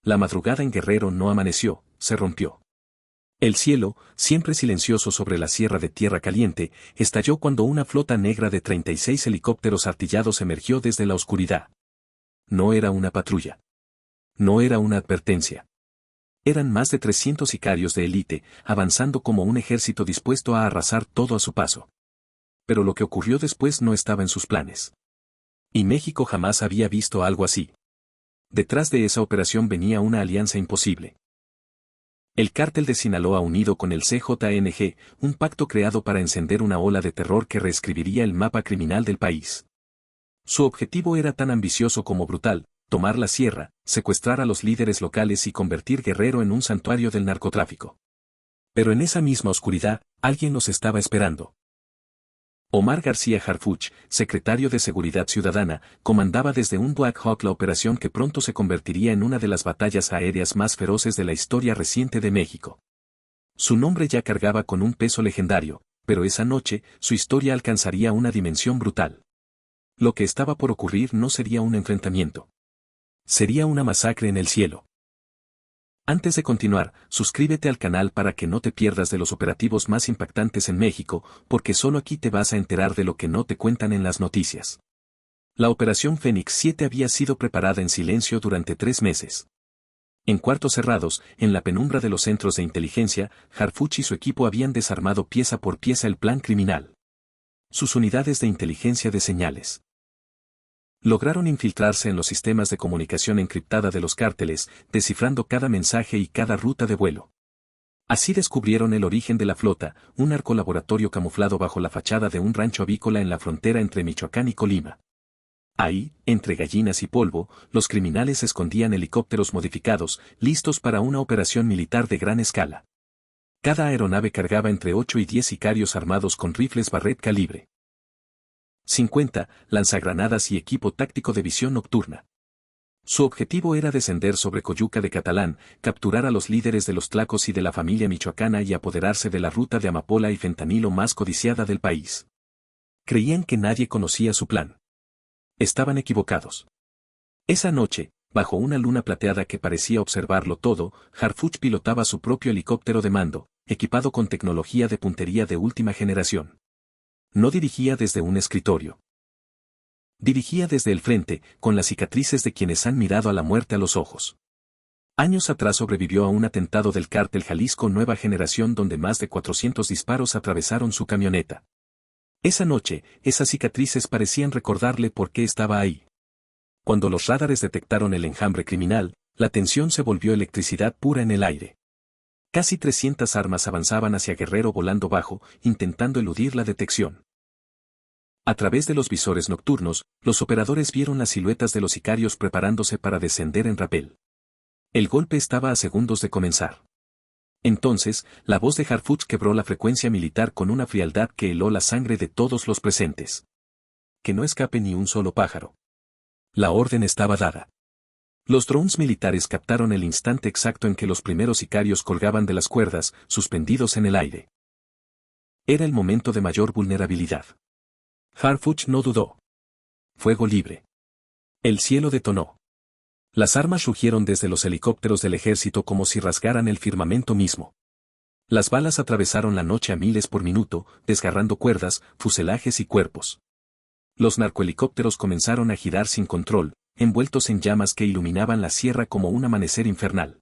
La madrugada en Guerrero no amaneció, se rompió. El cielo, siempre silencioso sobre la sierra de Tierra Caliente, estalló cuando una flota negra de 36 helicópteros artillados emergió desde la oscuridad. No era una patrulla. No era una advertencia. Eran más de 300 sicarios de élite, avanzando como un ejército dispuesto a arrasar todo a su paso. Pero lo que ocurrió después no estaba en sus planes. Y México jamás había visto algo así. Detrás de esa operación venía una alianza imposible. El cártel de Sinaloa unido con el CJNG, un pacto creado para encender una ola de terror que reescribiría el mapa criminal del país. Su objetivo era tan ambicioso como brutal: tomar la sierra, secuestrar a los líderes locales y convertir Guerrero en un santuario del narcotráfico. Pero en esa misma oscuridad, alguien los estaba esperando. Omar García Harfuch, secretario de Seguridad Ciudadana, comandaba desde un Black Hawk la operación que pronto se convertiría en una de las batallas aéreas más feroces de la historia reciente de México. Su nombre ya cargaba con un peso legendario, pero esa noche, su historia alcanzaría una dimensión brutal. Lo que estaba por ocurrir no sería un enfrentamiento. Sería una masacre en el cielo. Antes de continuar, suscríbete al canal para que no te pierdas de los operativos más impactantes en México, porque solo aquí te vas a enterar de lo que no te cuentan en las noticias. La Operación Fénix 7 había sido preparada en silencio durante 3 meses. En cuartos cerrados, en la penumbra de los centros de inteligencia, Harfuch y su equipo habían desarmado pieza por pieza el plan criminal. Sus unidades de inteligencia de señales lograron infiltrarse en los sistemas de comunicación encriptada de los cárteles, descifrando cada mensaje y cada ruta de vuelo. Así descubrieron el origen de la flota, un narcolaboratorio camuflado bajo la fachada de un rancho avícola en la frontera entre Michoacán y Colima. Ahí, entre gallinas y polvo, los criminales escondían helicópteros modificados, listos para una operación militar de gran escala. Cada aeronave cargaba entre 8 y 10 sicarios armados con rifles Barrett calibre 50, lanzagranadas y equipo táctico de visión nocturna. Su objetivo era descender sobre Coyuca de Catalán, capturar a los líderes de los tlacos y de la familia michoacana y apoderarse de la ruta de amapola y fentanilo más codiciada del país. Creían que nadie conocía su plan. Estaban equivocados. Esa noche, bajo una luna plateada que parecía observarlo todo, Harfuch pilotaba su propio helicóptero de mando, equipado con tecnología de puntería de última generación. No dirigía desde un escritorio. Dirigía desde el frente, con las cicatrices de quienes han mirado a la muerte a los ojos. Años atrás sobrevivió a un atentado del cártel Jalisco Nueva Generación donde más de 400 disparos atravesaron su camioneta. Esa noche, esas cicatrices parecían recordarle por qué estaba ahí. Cuando los radares detectaron el enjambre criminal, la tensión se volvió electricidad pura en el aire. Casi 300 armas avanzaban hacia Guerrero volando bajo, intentando eludir la detección. A través de los visores nocturnos, los operadores vieron las siluetas de los sicarios preparándose para descender en rapel. El golpe estaba a segundos de comenzar. Entonces, la voz de Harfuch quebró la frecuencia militar con una frialdad que heló la sangre de todos los presentes. Que no escape ni un solo pájaro. La orden estaba dada. Los drones militares captaron el instante exacto en que los primeros sicarios colgaban de las cuerdas, suspendidos en el aire. Era el momento de mayor vulnerabilidad. Harfuch no dudó. Fuego libre. El cielo detonó. Las armas rugieron desde los helicópteros del ejército como si rasgaran el firmamento mismo. Las balas atravesaron la noche a miles por minuto, desgarrando cuerdas, fuselajes y cuerpos. Los narcohelicópteros comenzaron a girar sin control, envueltos en llamas que iluminaban la sierra como un amanecer infernal.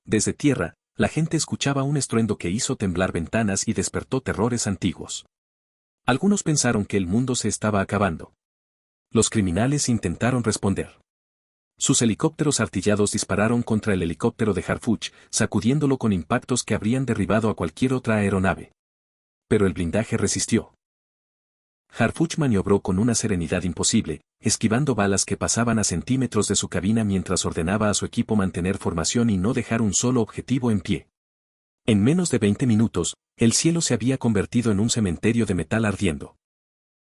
Desde tierra, la gente escuchaba un estruendo que hizo temblar ventanas y despertó terrores antiguos. Algunos pensaron que el mundo se estaba acabando. Los criminales intentaron responder. Sus helicópteros artillados dispararon contra el helicóptero de Harfuch, sacudiéndolo con impactos que habrían derribado a cualquier otra aeronave. Pero el blindaje resistió. Harfuch maniobró con una serenidad imposible, esquivando balas que pasaban a centímetros de su cabina mientras ordenaba a su equipo mantener formación y no dejar un solo objetivo en pie. En menos de 20 minutos, el cielo se había convertido en un cementerio de metal ardiendo.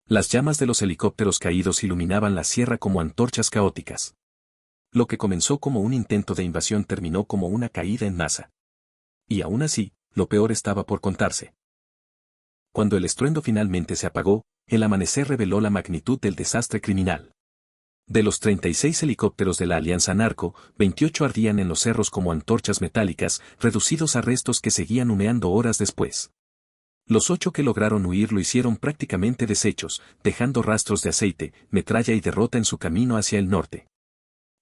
Las llamas de los helicópteros caídos iluminaban la sierra como antorchas caóticas. Lo que comenzó como un intento de invasión terminó como una caída en masa. Y aún así, lo peor estaba por contarse. Cuando el estruendo finalmente se apagó, el amanecer reveló la magnitud del desastre criminal. De los 36 helicópteros de la Alianza Narco, 28 ardían en los cerros como antorchas metálicas, reducidos a restos que seguían humeando horas después. Los 8 que lograron huir lo hicieron prácticamente deshechos, dejando rastros de aceite, metralla y derrota en su camino hacia el norte.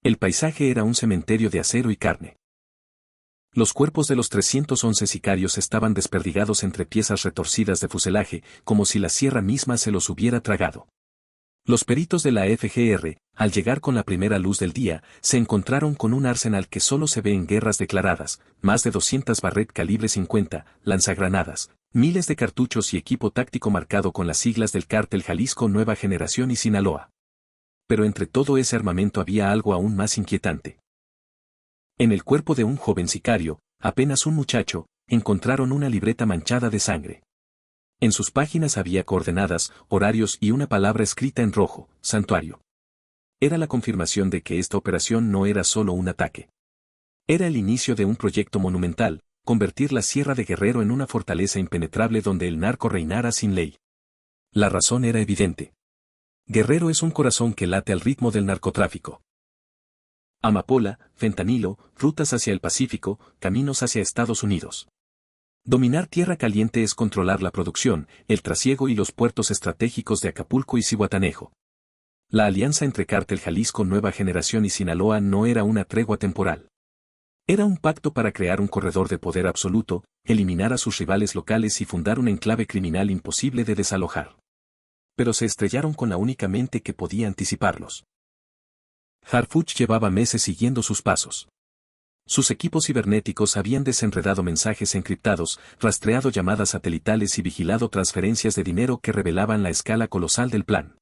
El paisaje era un cementerio de acero y carne. Los cuerpos de los 311 sicarios estaban desperdigados entre piezas retorcidas de fuselaje, como si la sierra misma se los hubiera tragado. Los peritos de la FGR, al llegar con la primera luz del día, se encontraron con un arsenal que solo se ve en guerras declaradas, más de 200 Barrett calibre 50, lanzagranadas, miles de cartuchos y equipo táctico marcado con las siglas del cártel Jalisco Nueva Generación y Sinaloa. Pero entre todo ese armamento había algo aún más inquietante. En el cuerpo de un joven sicario, apenas un muchacho, encontraron una libreta manchada de sangre. En sus páginas había coordenadas, horarios y una palabra escrita en rojo, santuario. Era la confirmación de que esta operación no era solo un ataque. Era el inicio de un proyecto monumental, convertir la Sierra de Guerrero en una fortaleza impenetrable donde el narco reinara sin ley. La razón era evidente. Guerrero es un corazón que late al ritmo del narcotráfico. Amapola, fentanilo, rutas hacia el Pacífico, caminos hacia Estados Unidos. Dominar Tierra Caliente es controlar la producción, el trasiego y los puertos estratégicos de Acapulco y Zihuatanejo. La alianza entre Cártel Jalisco Nueva Generación y Sinaloa no era una tregua temporal. Era un pacto para crear un corredor de poder absoluto, eliminar a sus rivales locales y fundar un enclave criminal imposible de desalojar. Pero se estrellaron con la única mente que podía anticiparlos. Harfuch llevaba meses siguiendo sus pasos. Sus equipos cibernéticos habían desenredado mensajes encriptados, rastreado llamadas satelitales y vigilado transferencias de dinero que revelaban la escala colosal del plan.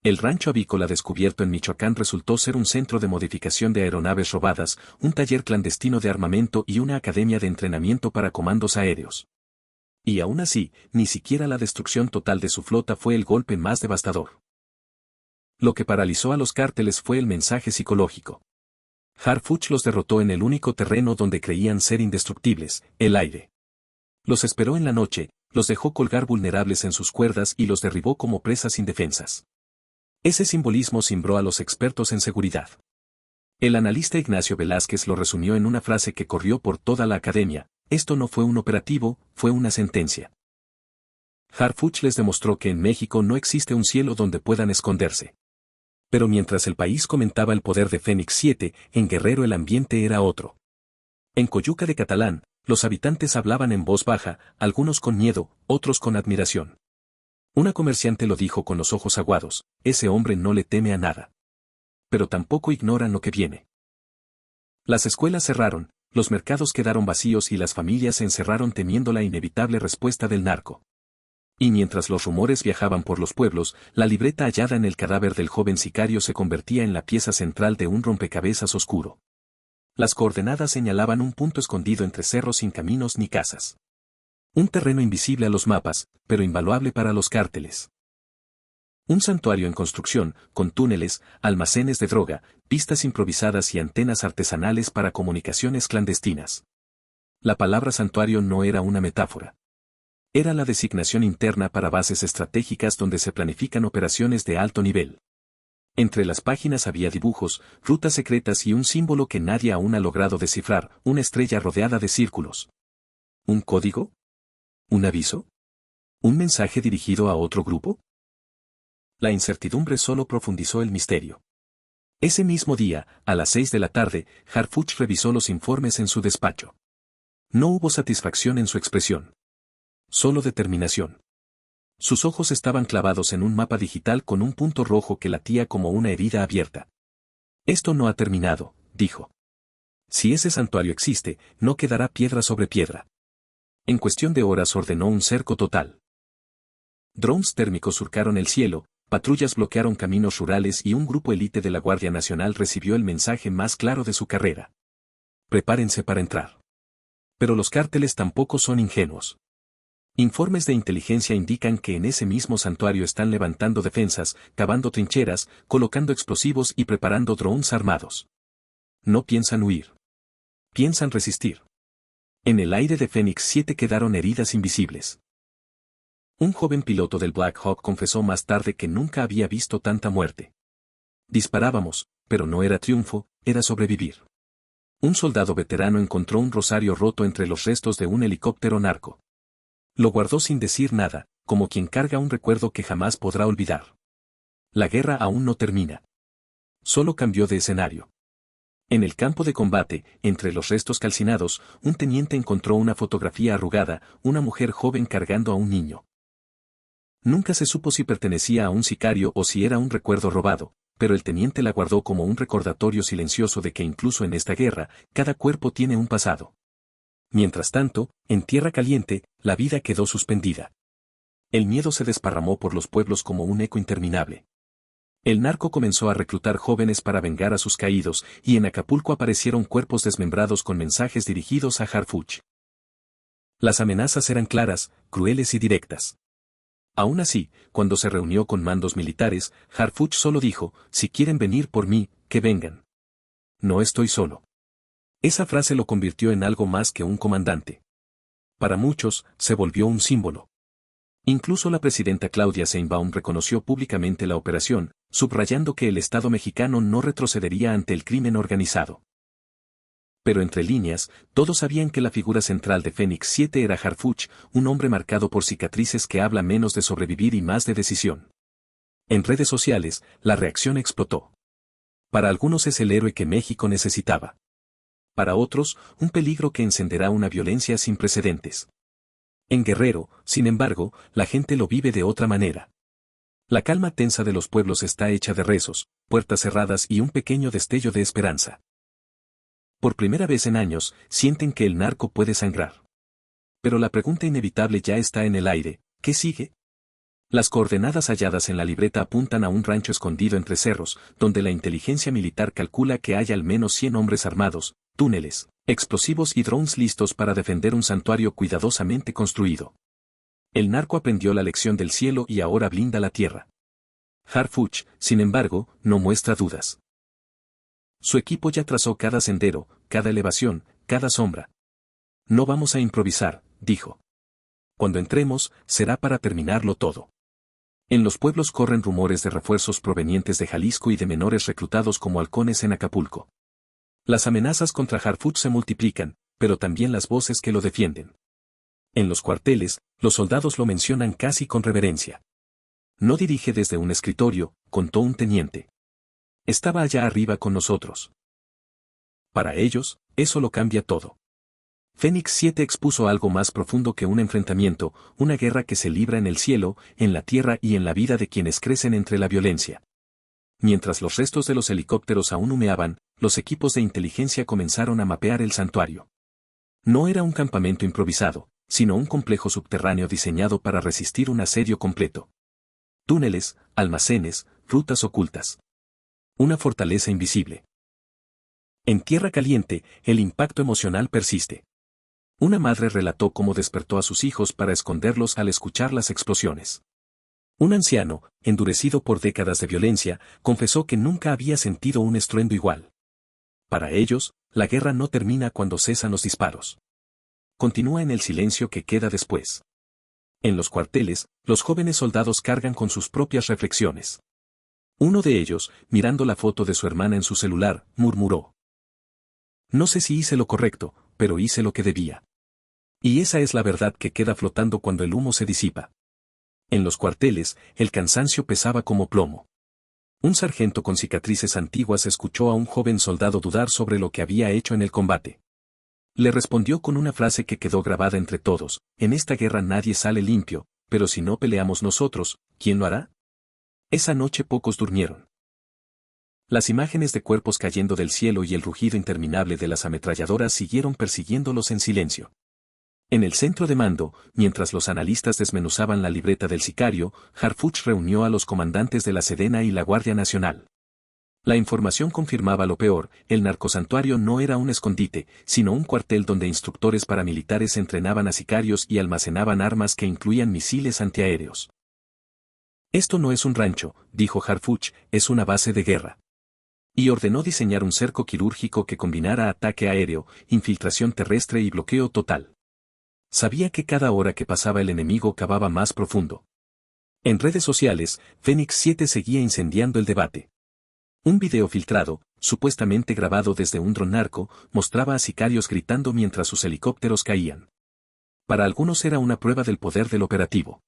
El rancho avícola descubierto en Michoacán resultó ser un centro de modificación de aeronaves robadas, un taller clandestino de armamento y una academia de entrenamiento para comandos aéreos. Y aún así, ni siquiera la destrucción total de su flota fue el golpe más devastador. Lo que paralizó a los cárteles fue el mensaje psicológico. Harfuch los derrotó en el único terreno donde creían ser indestructibles, el aire. Los esperó en la noche, los dejó colgar vulnerables en sus cuerdas y los derribó como presas indefensas. Ese simbolismo cimbró a los expertos en seguridad. El analista Ignacio Velázquez lo resumió en una frase que corrió por toda la academia: esto no fue un operativo, fue una sentencia. Harfuch les demostró que en México no existe un cielo donde puedan esconderse. Pero mientras el país comentaba el poder de Fénix 7, en Guerrero el ambiente era otro. En Coyuca de Catalán, los habitantes hablaban en voz baja, algunos con miedo, otros con admiración. Una comerciante lo dijo con los ojos aguados: ese hombre no le teme a nada. Pero tampoco ignoran lo que viene. Las escuelas cerraron, los mercados quedaron vacíos y las familias se encerraron temiendo la inevitable respuesta del narco. Y mientras los rumores viajaban por los pueblos, la libreta hallada en el cadáver del joven sicario se convertía en la pieza central de un rompecabezas oscuro. Las coordenadas señalaban un punto escondido entre cerros sin caminos ni casas. Un terreno invisible a los mapas, pero invaluable para los cárteles. Un santuario en construcción, con túneles, almacenes de droga, pistas improvisadas y antenas artesanales para comunicaciones clandestinas. La palabra santuario no era una metáfora. Era la designación interna para bases estratégicas donde se planifican operaciones de alto nivel. Entre las páginas había dibujos, rutas secretas y un símbolo que nadie aún ha logrado descifrar: una estrella rodeada de círculos. ¿Un código? ¿Un aviso? ¿Un mensaje dirigido a otro grupo? La incertidumbre solo profundizó el misterio. Ese mismo día, a las 6 de la tarde, Harfuch revisó los informes en su despacho. No hubo satisfacción en su expresión. Solo determinación. Sus ojos estaban clavados en un mapa digital con un punto rojo que latía como una herida abierta. Esto no ha terminado, dijo. Si ese santuario existe, no quedará piedra sobre piedra. En cuestión de horas ordenó un cerco total. Drones térmicos surcaron el cielo, patrullas bloquearon caminos rurales y un grupo élite de la Guardia Nacional recibió el mensaje más claro de su carrera: prepárense para entrar. Pero los cárteles tampoco son ingenuos. Informes de inteligencia indican que en ese mismo santuario están levantando defensas, cavando trincheras, colocando explosivos y preparando drones armados. No piensan huir. Piensan resistir. En el aire de Fénix 7 quedaron heridas invisibles. Un joven piloto del Black Hawk confesó más tarde que nunca había visto tanta muerte. Disparábamos, pero no era triunfo, era sobrevivir. Un soldado veterano encontró un rosario roto entre los restos de un helicóptero narco. Lo guardó sin decir nada, como quien carga un recuerdo que jamás podrá olvidar. La guerra aún no termina. Solo cambió de escenario. En el campo de combate, entre los restos calcinados, un teniente encontró una fotografía arrugada, una mujer joven cargando a un niño. Nunca se supo si pertenecía a un sicario o si era un recuerdo robado, pero el teniente la guardó como un recordatorio silencioso de que incluso en esta guerra, cada cuerpo tiene un pasado. Mientras tanto, en Tierra Caliente, la vida quedó suspendida. El miedo se desparramó por los pueblos como un eco interminable. El narco comenzó a reclutar jóvenes para vengar a sus caídos, y en Acapulco aparecieron cuerpos desmembrados con mensajes dirigidos a Harfuch. Las amenazas eran claras, crueles y directas. Aún así, cuando se reunió con mandos militares, Harfuch solo dijo, si quieren venir por mí, que vengan. No estoy solo. Esa frase lo convirtió en algo más que un comandante. Para muchos, se volvió un símbolo. Incluso la presidenta Claudia Sheinbaum reconoció públicamente la operación, subrayando que el Estado mexicano no retrocedería ante el crimen organizado. Pero entre líneas, todos sabían que la figura central de Fénix 7 era Harfuch, un hombre marcado por cicatrices que habla menos de sobrevivir y más de decisión. En redes sociales, la reacción explotó. Para algunos es el héroe que México necesitaba. Para otros, un peligro que encenderá una violencia sin precedentes. En Guerrero, sin embargo, la gente lo vive de otra manera. La calma tensa de los pueblos está hecha de rezos, puertas cerradas y un pequeño destello de esperanza. Por primera vez en años, sienten que el narco puede sangrar. Pero la pregunta inevitable ya está en el aire, ¿qué sigue? Las coordenadas halladas en la libreta apuntan a un rancho escondido entre cerros, donde la inteligencia militar calcula que hay al menos 100 hombres armados, túneles, explosivos y drones listos para defender un santuario cuidadosamente construido. El narco aprendió la lección del cielo y ahora blinda la tierra. Harfuch, sin embargo, no muestra dudas. Su equipo ya trazó cada sendero, cada elevación, cada sombra. No vamos a improvisar, dijo. Cuando entremos, será para terminarlo todo. En los pueblos corren rumores de refuerzos provenientes de Jalisco y de menores reclutados como halcones en Acapulco. Las amenazas contra Harfuch se multiplican, pero también las voces que lo defienden. En los cuarteles, los soldados lo mencionan casi con reverencia. No dirige desde un escritorio, contó un teniente. Estaba allá arriba con nosotros. Para ellos, eso lo cambia todo. Fénix 7 expuso algo más profundo que un enfrentamiento, una guerra que se libra en el cielo, en la tierra y en la vida de quienes crecen entre la violencia. Mientras los restos de los helicópteros aún humeaban, los equipos de inteligencia comenzaron a mapear el santuario. No era un campamento improvisado, sino un complejo subterráneo diseñado para resistir un asedio completo. Túneles, almacenes, rutas ocultas. Una fortaleza invisible. En Tierra Caliente, el impacto emocional persiste. Una madre relató cómo despertó a sus hijos para esconderlos al escuchar las explosiones. Un anciano, endurecido por décadas de violencia, confesó que nunca había sentido un estruendo igual. Para ellos, la guerra no termina cuando cesan los disparos. Continúa en el silencio que queda después. En los cuarteles, los jóvenes soldados cargan con sus propias reflexiones. Uno de ellos, mirando la foto de su hermana en su celular, murmuró: no sé si hice lo correcto, pero hice lo que debía. Y esa es la verdad que queda flotando cuando el humo se disipa. En los cuarteles, el cansancio pesaba como plomo. Un sargento con cicatrices antiguas escuchó a un joven soldado dudar sobre lo que había hecho en el combate. Le respondió con una frase que quedó grabada entre todos: en esta guerra nadie sale limpio, pero si no peleamos nosotros, ¿quién lo hará? Esa noche pocos durmieron. Las imágenes de cuerpos cayendo del cielo y el rugido interminable de las ametralladoras siguieron persiguiéndolos en silencio. En el centro de mando, mientras los analistas desmenuzaban la libreta del sicario, Harfuch reunió a los comandantes de la Sedena y la Guardia Nacional. La información confirmaba lo peor: el narcosantuario no era un escondite, sino un cuartel donde instructores paramilitares entrenaban a sicarios y almacenaban armas que incluían misiles antiaéreos. Esto no es un rancho, dijo Harfuch, es una base de guerra. Y ordenó diseñar un cerco quirúrgico que combinara ataque aéreo, infiltración terrestre y bloqueo total. Sabía que cada hora que pasaba el enemigo cavaba más profundo. En redes sociales, Fénix 7 seguía incendiando el debate. Un video filtrado, supuestamente grabado desde un dron narco, mostraba a sicarios gritando mientras sus helicópteros caían. Para algunos era una prueba del poder del operativo.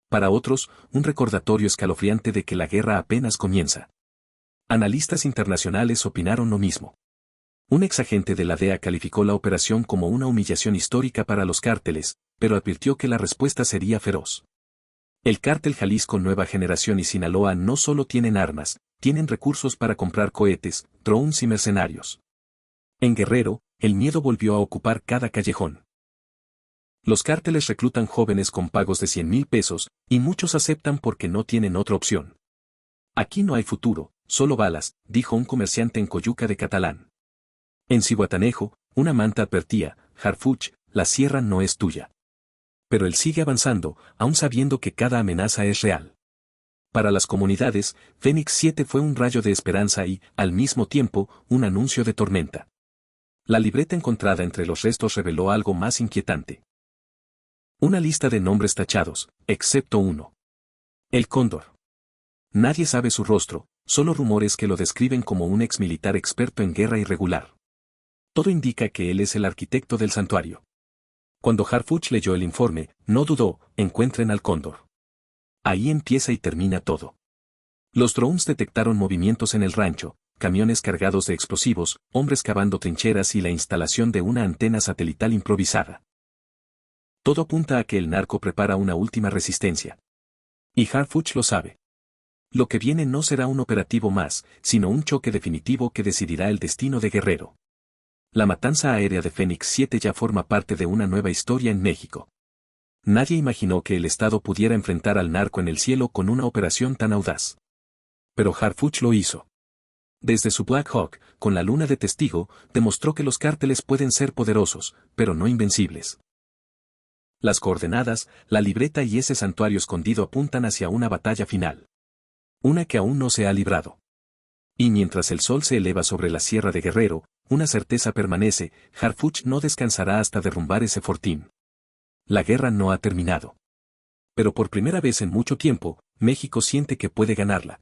Para otros, un recordatorio escalofriante de que la guerra apenas comienza. Analistas internacionales opinaron lo mismo. Un exagente de la DEA calificó la operación como una humillación histórica para los cárteles, pero advirtió que la respuesta sería feroz. El cártel Jalisco Nueva Generación y Sinaloa no solo tienen armas, tienen recursos para comprar cohetes, drones y mercenarios. En Guerrero, el miedo volvió a ocupar cada callejón. Los cárteles reclutan jóvenes con pagos de 100,000 pesos, y muchos aceptan porque no tienen otra opción. Aquí no hay futuro, solo balas, dijo un comerciante en Coyuca de Catalán. En Zihuatanejo, una manta advertía, Harfuch, la sierra no es tuya. Pero él sigue avanzando, aún sabiendo que cada amenaza es real. Para las comunidades, Fénix 7 fue un rayo de esperanza y, al mismo tiempo, un anuncio de tormenta. La libreta encontrada entre los restos reveló algo más inquietante. Una lista de nombres tachados, excepto uno. El Cóndor. Nadie sabe su rostro, solo rumores que lo describen como un exmilitar experto en guerra irregular. Todo indica que él es el arquitecto del santuario. Cuando Harfuch leyó el informe, no dudó, encuentren al Cóndor. Ahí empieza y termina todo. Los drones detectaron movimientos en el rancho, camiones cargados de explosivos, hombres cavando trincheras y la instalación de una antena satelital improvisada. Todo apunta a que el narco prepara una última resistencia. Y Harfuch lo sabe. Lo que viene no será un operativo más, sino un choque definitivo que decidirá el destino de Guerrero. La matanza aérea de Fénix 7 ya forma parte de una nueva historia en México. Nadie imaginó que el Estado pudiera enfrentar al narco en el cielo con una operación tan audaz. Pero Harfuch lo hizo. Desde su Black Hawk, con la luna de testigo, demostró que los cárteles pueden ser poderosos, pero no invencibles. Las coordenadas, la libreta y ese santuario escondido apuntan hacia una batalla final. Una que aún no se ha librado. Y mientras el sol se eleva sobre la sierra de Guerrero, una certeza permanece, Harfuch no descansará hasta derrumbar ese fortín. La guerra no ha terminado. Pero por primera vez en mucho tiempo, México siente que puede ganarla.